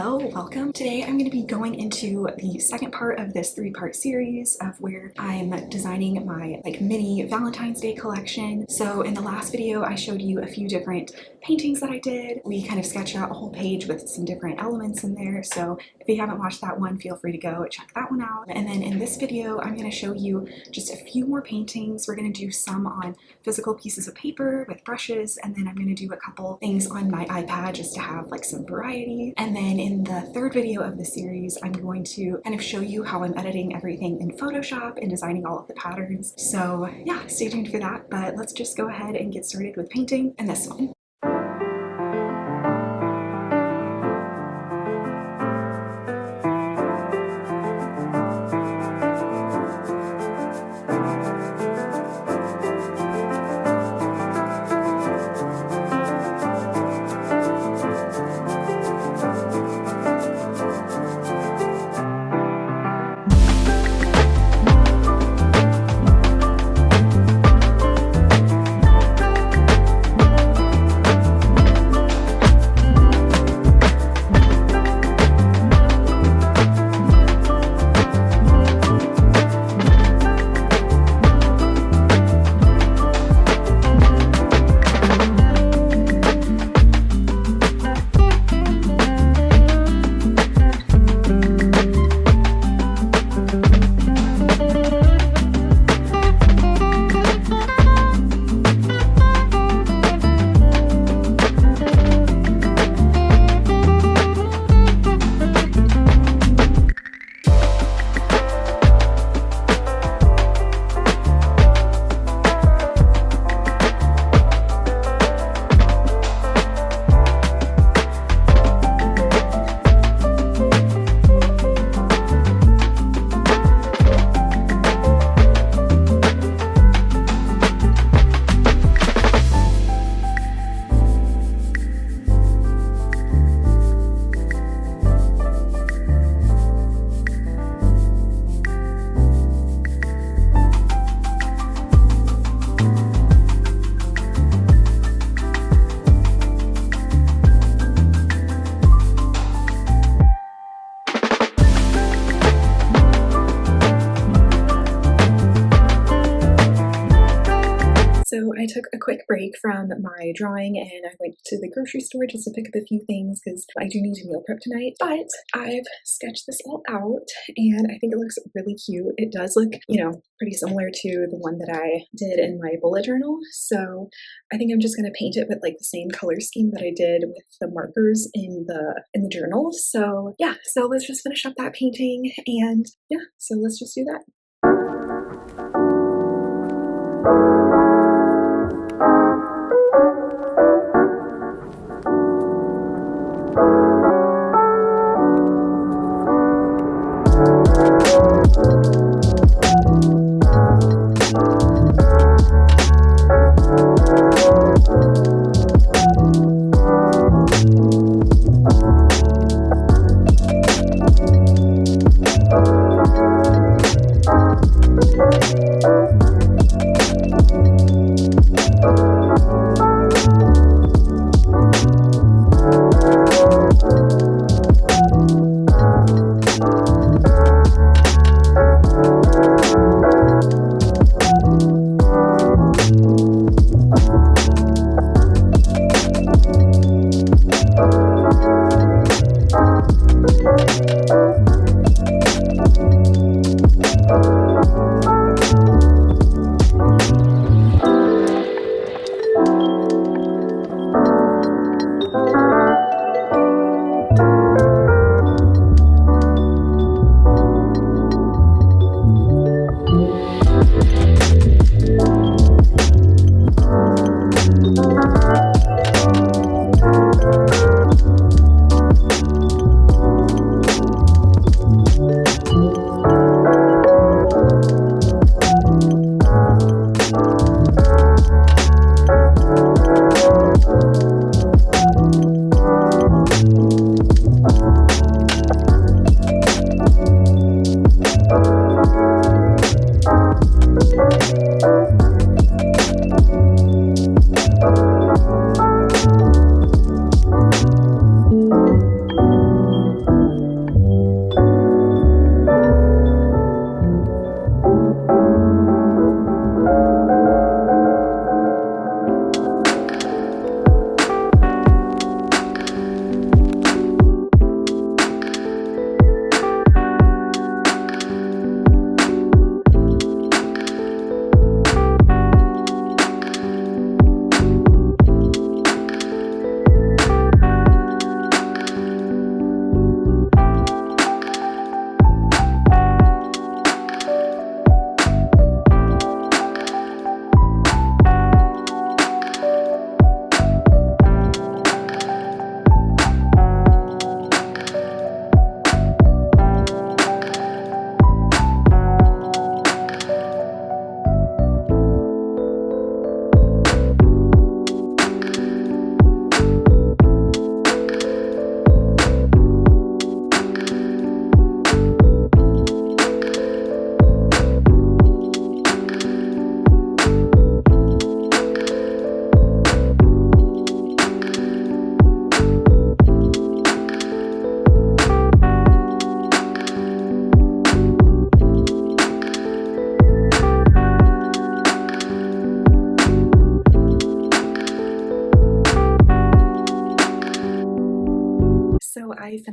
Hello, welcome. Today I'm going to be going into the second part of this three-part series of where I'm designing my mini Valentine's Day collection. So in the last video I showed you a few different paintings that I did. We kind of sketched out a whole page with some different elements in there, so if you haven't watched that one, feel free to go check that one out. And then in this video I'm going to show you just a few more paintings. We're going to do some on physical pieces of paper with brushes, and then I'm going to do a couple things on my iPad just to have some variety. And then in the third video of the series, I'm going to kind of show you how I'm editing everything in Photoshop and designing all of the patterns. So yeah, stay tuned for that, but let's just go ahead and get started with painting in this one. So I took a quick break from my drawing and I went to the grocery store just to pick up a few things because I do need to meal prep tonight. But I've sketched this all out and I think it looks really cute. It does look, pretty similar to the one that I did in my bullet journal. So I think I'm just going to paint it with the same color scheme that I did with the markers in the journal. So yeah, so let's just finish up that painting and yeah, so let's just do that.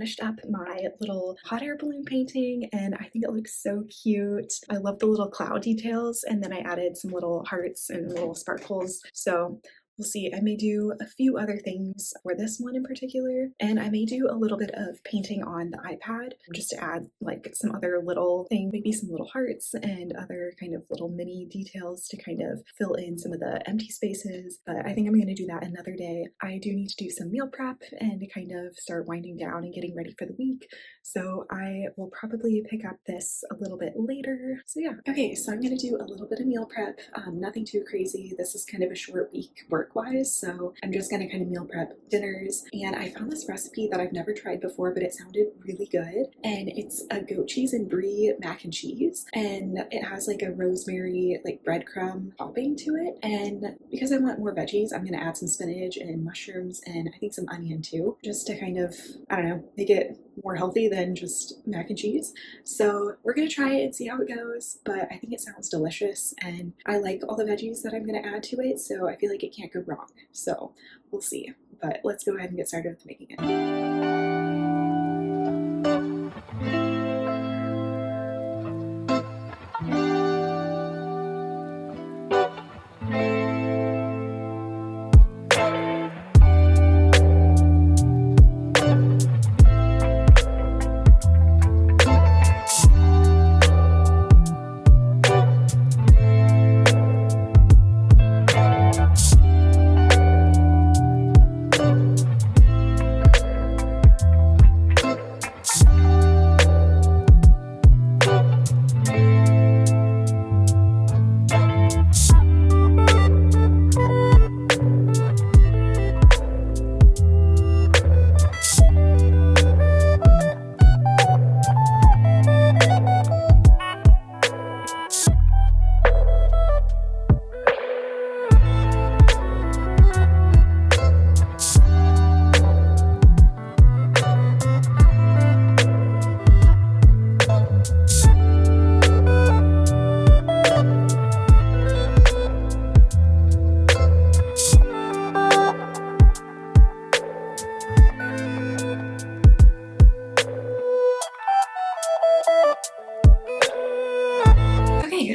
finished up my little hot air balloon painting and I think it looks so cute. I love the little cloud details, and then I added some little hearts and little sparkles. So we'll see. I may do a few other things for this one in particular, and I may do a little bit of painting on the iPad just to add like some other little thing, maybe some little hearts and other kind of little mini details to kind of fill in some of the empty spaces. But I think I'm going to do that another day. I do need to do some meal prep and kind of start winding down and getting ready for the week. So I will probably pick up this a little bit later. So yeah. Okay, so I'm going to do a little bit of meal prep. Nothing too crazy. This is kind of a short week work-wise, so I'm just going to kind of meal prep dinners. And I found this recipe that I've never tried before, but it sounded really good. And it's a goat cheese and brie mac and cheese, and it has like a rosemary like breadcrumb topping to it. And because I want more veggies, I'm going to add some spinach and mushrooms and I think some onion too, just to kind of, I don't know, make it more healthy than just mac and cheese. So we're gonna try it and see how it goes, but I think it sounds delicious and I like all the veggies that I'm gonna add to it, so I feel like it can't go wrong. So we'll see, but let's go ahead and get started with making it.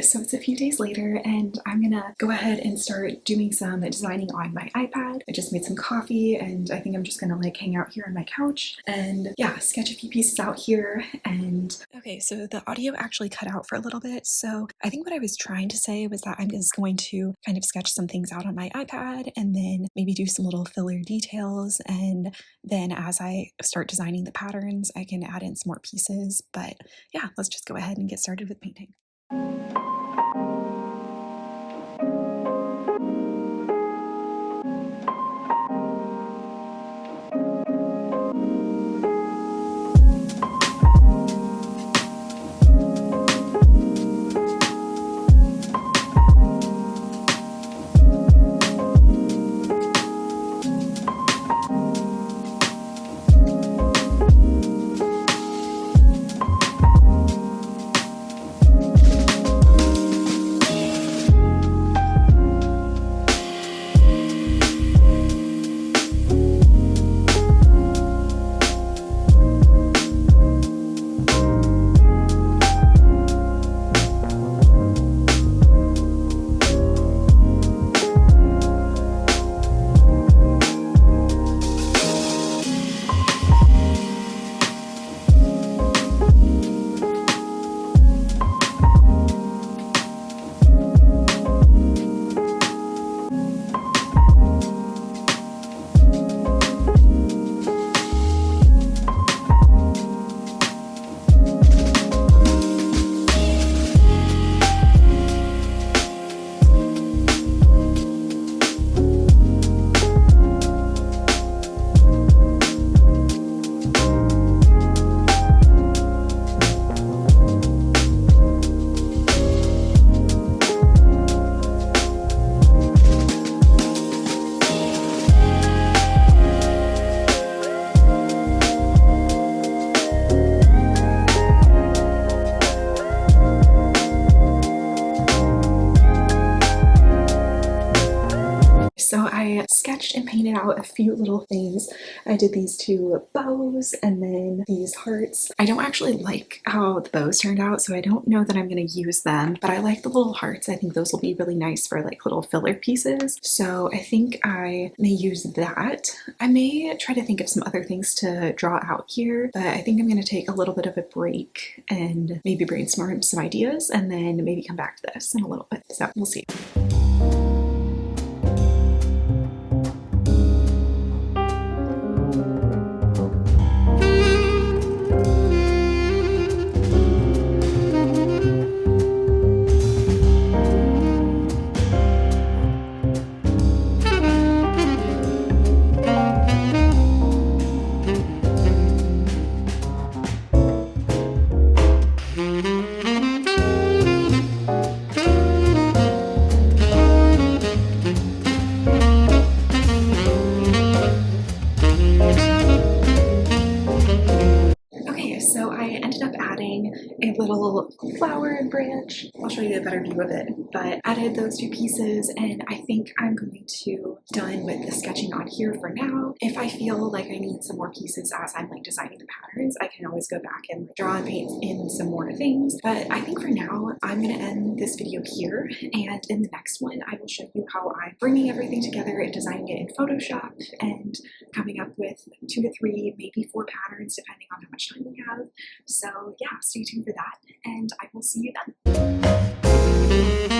So it's a few days later and I'm gonna go ahead and start doing some designing on my iPad. I just made some coffee and I think I'm just gonna like hang out here on my couch and yeah, sketch a few pieces out here. And okay, so the audio actually cut out for a little bit. So I think what I was trying to say was that I'm just going to kind of sketch some things out on my iPad and then maybe do some little filler details. And then as I start designing the patterns, I can add in some more pieces. But yeah, let's just go ahead and get started with painting. finished and painted out a few little things. I did these two bows and then these hearts. I don't actually like how the bows turned out, so I don't know that I'm going to use them, but I like the little hearts. I think those will be really nice for like little filler pieces. So I think I may use that. I may try to think of some other things to draw out here, but I think I'm going to take a little bit of a break and maybe brainstorm some ideas and then maybe come back to this in a little bit. So we'll see. So I ended up adding a little flower branch. I'll show you a better view of it, but added those two pieces, and I think I'm going to be done with the sketching on here for now. If I feel like I need some more pieces as I'm like designing the patterns, I can always go back and draw and paint in some more things. But I think for now, I'm going to end this video here, and in the next one, I will show you how I'm bringing everything together and designing it in Photoshop and coming up with 2 to 3, maybe 4 patterns, depending on how much time we have. So yeah, stay tuned for that, and I will see you then.